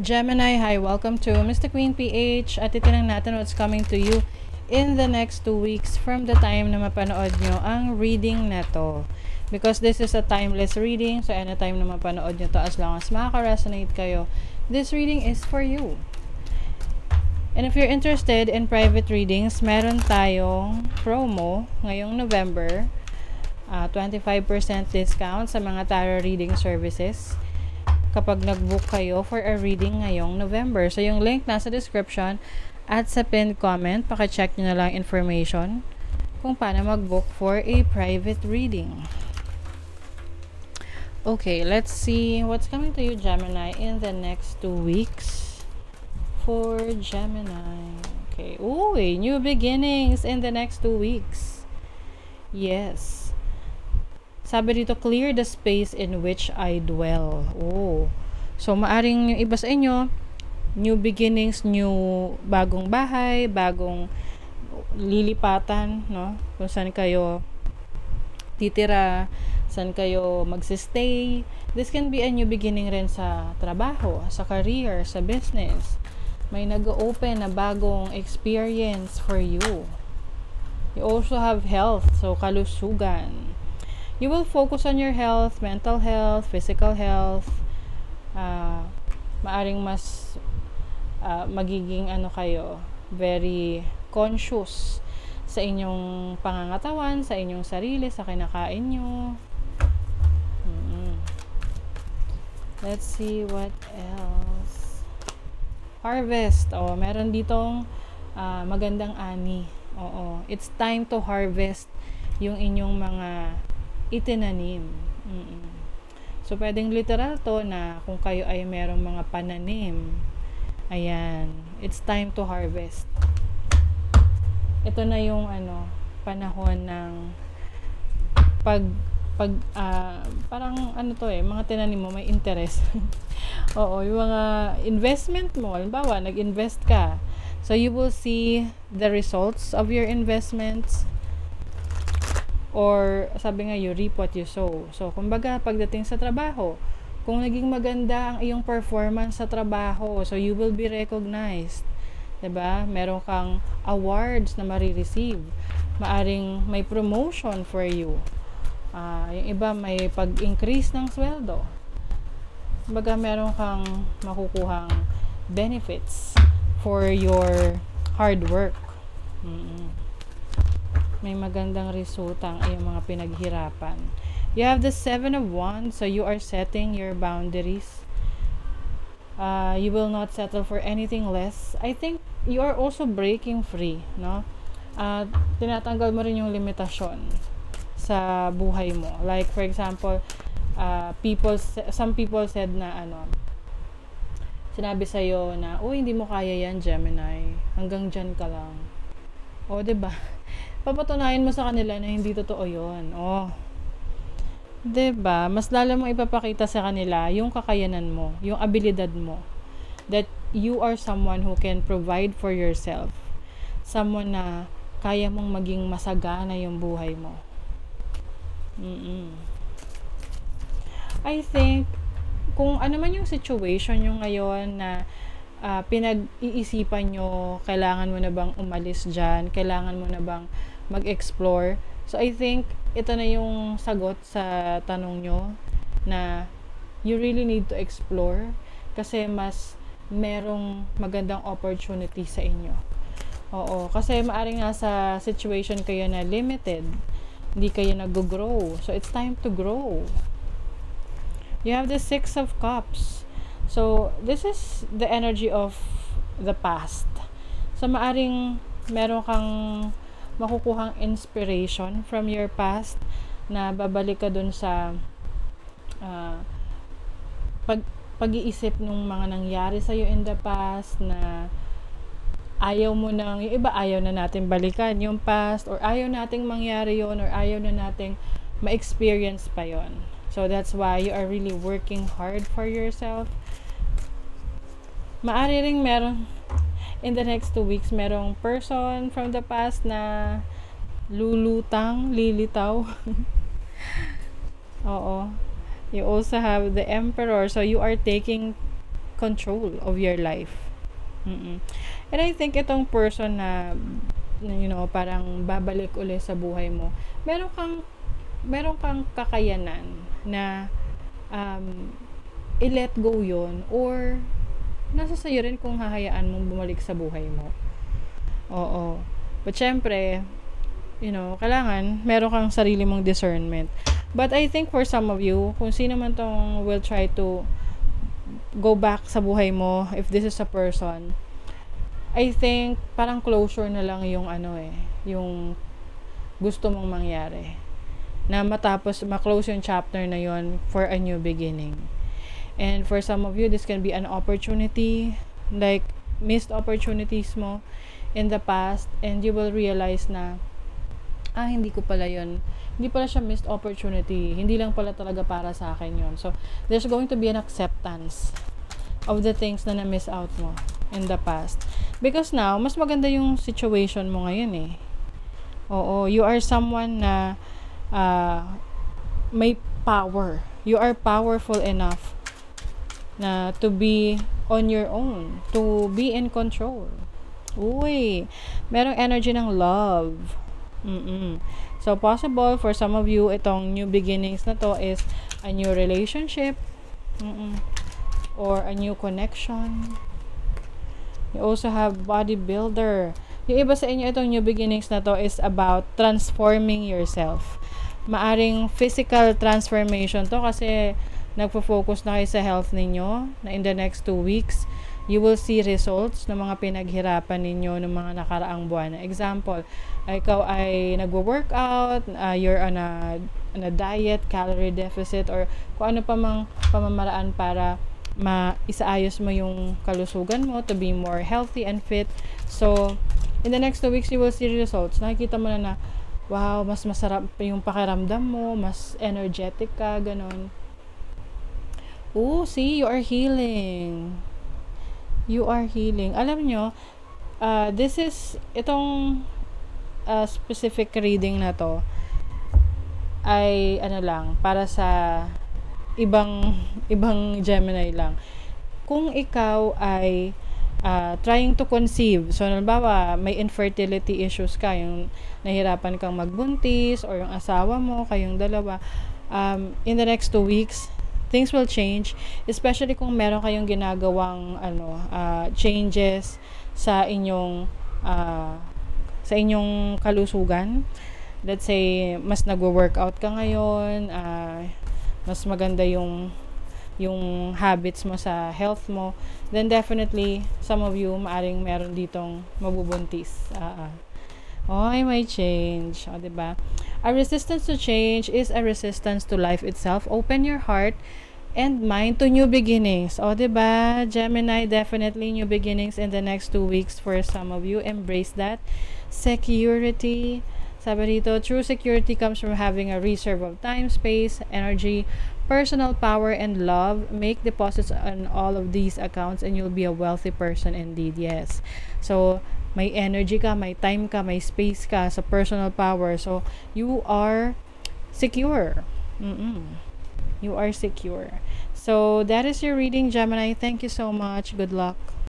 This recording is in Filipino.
Gemini, hi, welcome to Mr. Queen PH at titignan natin what's coming to you in the next 2 weeks from the time na mapanood nyo ang reading na to. Because this is a timeless reading, so anytime na mapanood nyo to, as long as makaka-resonate kayo, this reading is for you. And if you're interested in private readings, meron tayong promo ngayong November, 25% discount sa mga tarot reading services kapag nag-book kayo for a reading ngayong November. So, yung link nasa description at sa pinned comment, paki-check nyo na lang information kung paano mag-book for a private reading. Okay, let's see what's coming to you, Gemini, in the next 2 weeks for Gemini. Okay, new beginnings in the next 2 weeks. Yes. Sabi dito, clear the space in which I dwell. So maaring yung iba sa inyo, new beginnings, new bagong bahay, bagong lilipatan, no? Kung saan kayo titira, saan kayo magsistay. This can be a new beginning rin sa trabaho, sa career, sa business. May nag-open na bagong experience for you. You also have health, so kalusugan. You will focus on your health, mental health, physical health. Maaring mas magiging kayo, very conscious sa inyong pangangatawan, sa inyong sarili, sa kinakain nyo. Let's see what else. Harvest. Meron ditong magandang ani. It's time to harvest yung inyong mga itinanim. So, pwedeng literal to na kung kayo ay merong mga pananim. Ayan. It's time to harvest. Ito na yung panahon ng parang mga tinanim mo may interest. Yung mga investment mo. Halimbawa, nag-invest ka. So, you will see the results of your investments. Or, sabi nga, you reap what you sow. So, kumbaga, pagdating sa trabaho, kung naging maganda ang iyong performance sa trabaho, so you will be recognized. 'Di ba? Meron kang awards na marireceive. Maaring may promotion for you. Yung iba, may pag-increase ng sweldo. Kumbaga, meron kang makukuhang benefits for your hard work. May magandang resulta ang iyong mga pinaghirapan. You have the 7 of Wands, so you are setting your boundaries. You will not settle for anything less. I think you are also breaking free, no? Tinatanggal mo rin yung limitasyon sa buhay mo. Like, for example, some people said na sinabi sa'yo na, hindi mo kaya yan, Gemini. Hanggang dyan ka lang. Diba? Papatunayan mo sa kanila na hindi totoo yun. Diba? Mas lalo mong ipapakita sa kanila yung kakayanan mo, yung abilidad mo. That you are someone who can provide for yourself. Someone na kaya mong maging masagana yung buhay mo. I think, kung ano man yung situation nyo ngayon na pinag-iisipan nyo, kailangan mo na bang umalis dyan, kailangan mo na bang mag-explore. So, I think, ito na yung sagot sa tanong nyo na you really need to explore kasi mas merong magandang opportunity sa inyo. Kasi maaring nasa situation kayo na limited, hindi kayo nag-grow. So, it's time to grow. You have the 6 of Cups. So, this is the energy of the past. So, maaring meron kang makukuhang inspiration from your past na babalik ka dun sa pag-iisip ng mga nangyari sa'yo in the past na ayaw mo nang, yung iba ayaw na natin balikan yung past or ayaw nating mangyari yon or ayaw na nating ma-experience pa yon. So, that's why you are really working hard for yourself. Maari ring meron in the next 2 weeks, merong person from the past na lilitaw. You also have the Emperor. So, you are taking control of your life. Mm-mm. And I think itong person na parang babalik uli sa buhay mo, meron kang kakayanan na i-let go yon, or nasa sa'yo rin kung hahayaan mong bumalik sa buhay mo. Oo. But syempre, kailangan meron kang sarili mong discernment. But I think for some of you, kung sino man tong will try to go back sa buhay mo, if this is a person, I think parang closure na lang yung yung gusto mong mangyari. Na matapos, ma-close yung chapter na yon for a new beginning. And for some of you, this can be an opportunity, like missed opportunities mo in the past, and you will realize na, hindi pala siya missed opportunity, hindi lang pala talaga para sa akin yon. So, there's going to be an acceptance of the things na na-miss out mo in the past. Because now, mas maganda yung situation mo ngayon eh. Oo, you are someone na may power. You are powerful enough na to be on your own, to be in control. Uy, merong energy ng love. So, possible for some of you, itong new beginnings na to is a new relationship, or a new connection. You also have bodybuilder. Yung iba sa inyo, itong new beginnings na to is about transforming yourself. Maaring physical transformation to kasi nagpo-focus na kayo sa health ninyo, na in the next 2 weeks, you will see results ng mga pinaghirapan ninyo ng mga nakaraang buwan. Example, ikaw ay nagwo-workout, you're on a diet, calorie deficit, or kung ano pa mang pamamaraan para isaayos mo yung kalusugan mo to be more healthy and fit. So, in the next 2 weeks, you will see results. Nakikita mo na wow, mas masarap yung pakiramdam mo, mas energetic ka, ganon. Oh, see, you are healing. You are healing. Alam nyo, itong specific reading na to ay para sa ibang Gemini lang. Kung ikaw ay trying to conceive, so halimbawa may infertility issues ka, yung nahirapan kang magbuntis, or yung asawa mo, kayong dalawa, in the next 2 weeks, things will change, especially kung meron kayong ginagawang changes sa inyong kalusugan. Let's say mas nagwo-workout ka ngayon, mas maganda yung habits mo sa health mo, then definitely some of you maaring meron ditong mabubuntis. May change, diba? A resistance to change is a resistance to life itself. Open your heart and mind to new beginnings. Diba? Gemini, definitely new beginnings in the next 2 weeks for some of you. Embrace that. Security. Sabi dito, true security comes from having a reserve of time, space, energy, personal power, and love. Make deposits on all of these accounts and you'll be a wealthy person indeed. Yes. So, may energy ka, may time ka, may space ka sa personal power. So, you are secure. You are secure. So, that is your reading, Gemini. Thank you so much. Good luck.